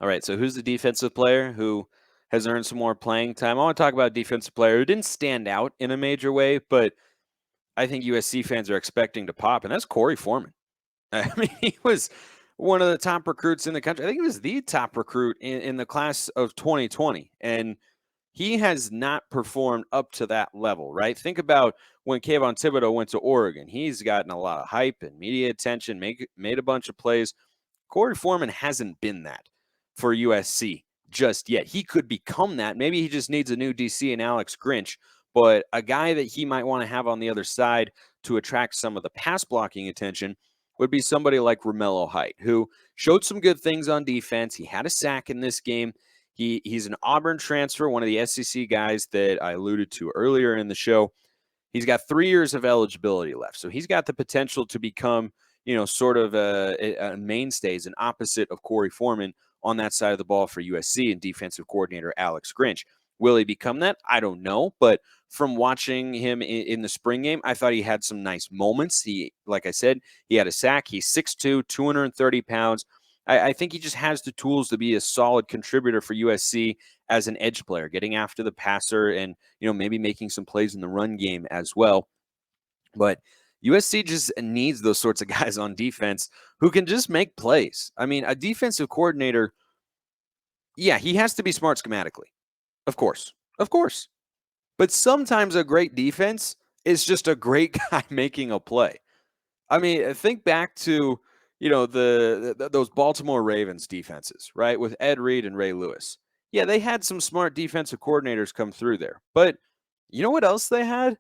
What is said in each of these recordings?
All right, so who's the defensive player who has earned some more playing time? I want to talk about a defensive player who didn't stand out in a major way, but I think USC fans are expecting to pop, and that's Korey Foreman. I mean, he was one of the top recruits in the country. I think he was the top recruit in the class of 2020. And he has not performed up to that level, right? Think about when Kayvon Thibodeau went to Oregon. He's gotten a lot of hype and media attention, made a bunch of plays. Korey Foreman hasn't been that for USC just yet. He could become that. Maybe he just needs a new DC and Alex Grinch, but a guy that he might want to have on the other side to attract some of the pass blocking attention would be somebody like Romello Height, who showed some good things on defense. He had a sack in this game. He's an Auburn transfer, one of the SEC guys that I alluded to earlier in the show. He's got 3 years of eligibility left, so he's got the potential to become, sort of a mainstay, an opposite of Korey Foreman on that side of the ball for USC and defensive coordinator Alex Grinch. Will he become that? I don't know, but from watching him in the spring game, I thought he had some nice moments. Like I said, he had a sack. He's 6'2", 230 pounds. I think he just has the tools to be a solid contributor for USC as an edge player, getting after the passer and, maybe making some plays in the run game as well. But USC just needs those sorts of guys on defense who can just make plays. I mean, a defensive coordinator, yeah, he has to be smart schematically. Of course. Of course. But sometimes a great defense is just a great guy making a play. I mean, think back to, those Baltimore Ravens defenses, right? With Ed Reed and Ray Lewis. Yeah, they had some smart defensive coordinators come through there. But you know what else they had?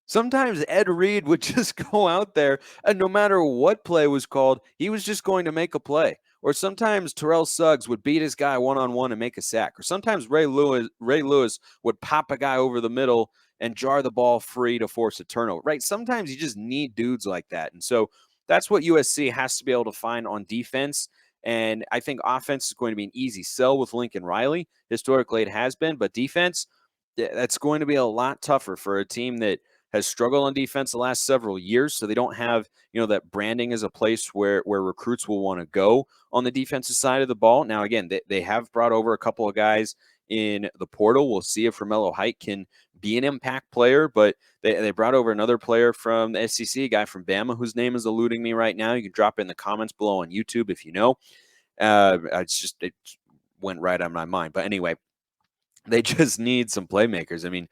Sometimes Ed Reed would just go out there, and no matter what play was called, he was just going to make a play. Or sometimes Terrell Suggs would beat his guy one-on-one and make a sack. Or sometimes Ray Lewis would pop a guy over the middle and jar the ball free to force a turnover, right? Sometimes you just need dudes like that. And so that's what USC has to be able to find on defense. And I think offense is going to be an easy sell with Lincoln Riley. Historically, it has been. But defense, that's going to be a lot tougher for a team that has struggled on defense the last several years. So they don't have, that branding as a place where recruits will want to go on the defensive side of the ball. Now, again, they have brought over a couple of guys in the portal. We'll see if Romello Height can be an impact player, but they brought over another player from the SEC, a guy from Bama, whose name is eluding me right now. You can drop it in the comments below on YouTube if you know. It went right on my mind. But anyway, they just need some playmakers. I mean,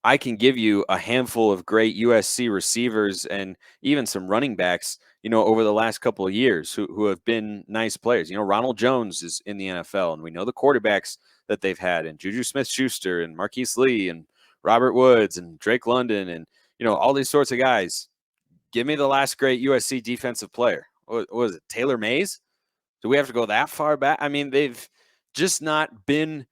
I can give you a handful of great USC receivers and even some running backs, over the last couple of years who have been nice players. Ronald Jones is in the NFL, and we know the quarterbacks that they've had, and Juju Smith-Schuster and Marquise Lee and Robert Woods and Drake London and, all these sorts of guys. Give me the last great USC defensive player. What was it, Taylor Mays? Do we have to go that far back? I mean, they've just not been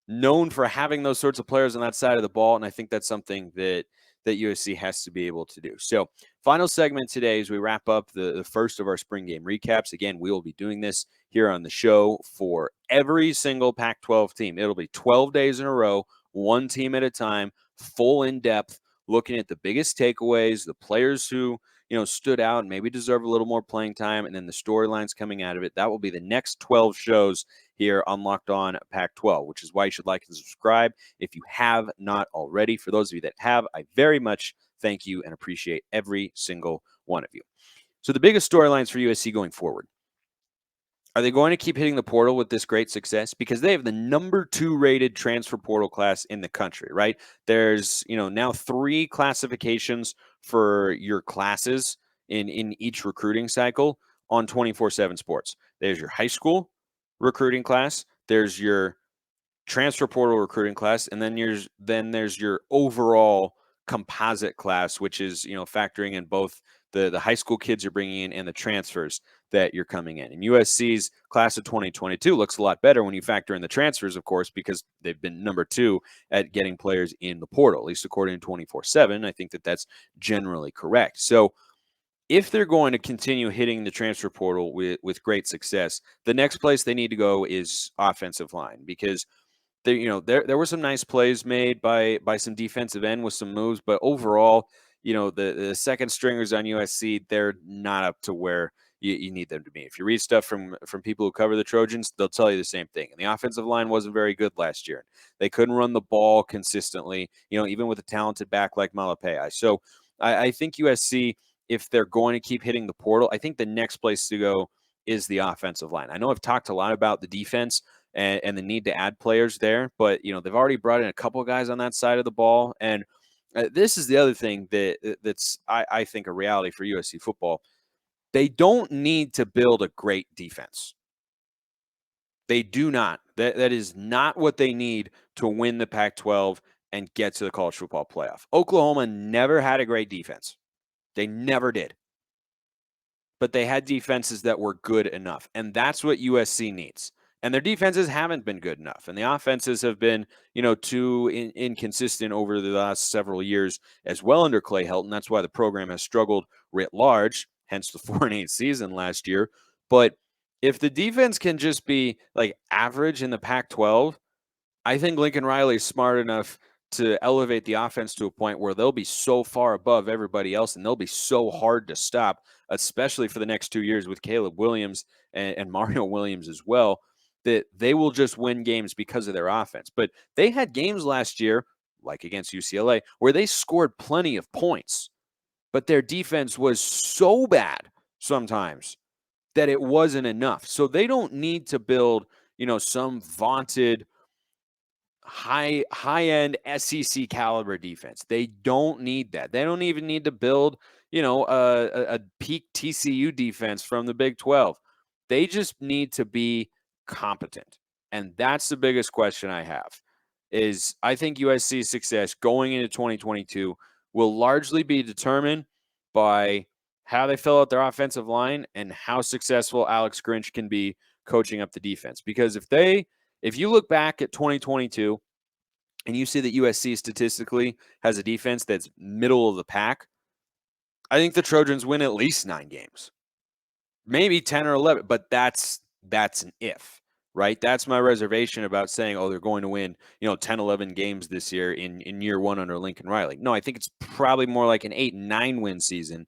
known for having those sorts of players on that side of the ball, and I think that's something that USC has to be able to do. So, final segment today as we wrap up the first of our spring game recaps. Again, we will be doing this here on the show for every single Pac-12 team. It'll be 12 days in a row, one team at a time, full in-depth, looking at the biggest takeaways, the players who stood out and maybe deserve a little more playing time, and then the storylines coming out of it. That will be the next 12 shows here on Locked On Pac-12, which is why you should like and subscribe if you have not already. For those of you that have, I very much thank you and appreciate every single one of you. So the biggest storylines for USC going forward. Are they going to keep hitting the portal with this great success? Because they have the number 2 rated transfer portal class in the country, right? There's, now 3 classifications for your classes in each recruiting cycle on 24/7 Sports. There's your high school recruiting class, there's your transfer portal recruiting class, and then there's your overall composite class, which is factoring in both the high school kids you're bringing in and the transfers that you're coming in. And USC's class of 2022 looks a lot better when you factor in the transfers, of course, because they've been number 2 at getting players in the portal, at least according to 24/7. I think that that's generally correct. So if they're going to continue hitting the transfer portal with great success, the next place they need to go is offensive line, because there were some nice plays made by some defensive end with some moves, but overall, the second stringers on USC, they're not up to where you need them to be. If you read stuff from people who cover the Trojans, they'll tell you the same thing. And the offensive line wasn't very good last year. They couldn't run the ball consistently, even with a talented back like Malapei. So I think USC, if they're going to keep hitting the portal, I think the next place to go is the offensive line. I know I've talked a lot about the defense and the need to add players there, but they've already brought in a couple of guys on that side of the ball. And this is the other thing that's I think a reality for USC football. They don't need to build a great defense. They do not. That is not what they need to win the Pac-12 and get to the college football playoff. Oklahoma never had a great defense. They never did. But they had defenses that were good enough. And that's what USC needs. And their defenses haven't been good enough. And the offenses have been, too inconsistent over the last several years as well under Clay Helton. That's why the program has struggled writ large, hence the 4-8 season last year. But if the defense can just be like average in the Pac-12, I think Lincoln Riley is smart enough to elevate the offense to a point where they'll be so far above everybody else and they'll be so hard to stop, especially for the next 2 years with Caleb Williams and Mario Williams as well, that they will just win games because of their offense. But they had games last year, like against UCLA, where they scored plenty of points, but their defense was so bad sometimes that it wasn't enough. So they don't need to build, some vaunted high-end SEC caliber defense. They don't need that. They don't even need to build, a peak TCU defense from the Big 12. They just need to be competent. And that's the biggest question I have is I think USC's success going into 2022 will largely be determined by how they fill out their offensive line and how successful Alex Grinch can be coaching up the defense. Because if you look back at 2022 and you see that USC statistically has a defense that's middle of the pack, I think the Trojans win at least 9 games, maybe 10 or 11, but that's an if, right? That's my reservation about saying, they're going to win, 10, 11 games this year in year one under Lincoln Riley. No, I think it's probably more like an 8-9 win season.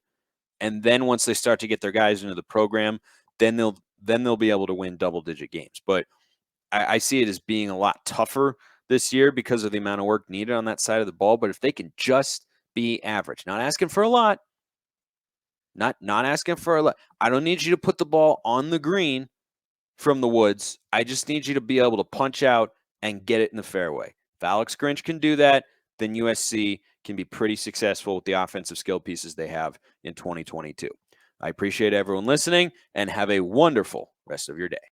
And then once they start to get their guys into the program, then they'll be able to win double-digit games. But I see it as being a lot tougher this year because of the amount of work needed on that side of the ball. But if they can just be average, not asking for a lot, not asking for a lot. I don't need you to put the ball on the green from the woods. I just need you to be able to punch out and get it in the fairway. If Alex Grinch can do that, then USC can be pretty successful with the offensive skill pieces they have in 2022. I appreciate everyone listening and have a wonderful rest of your day.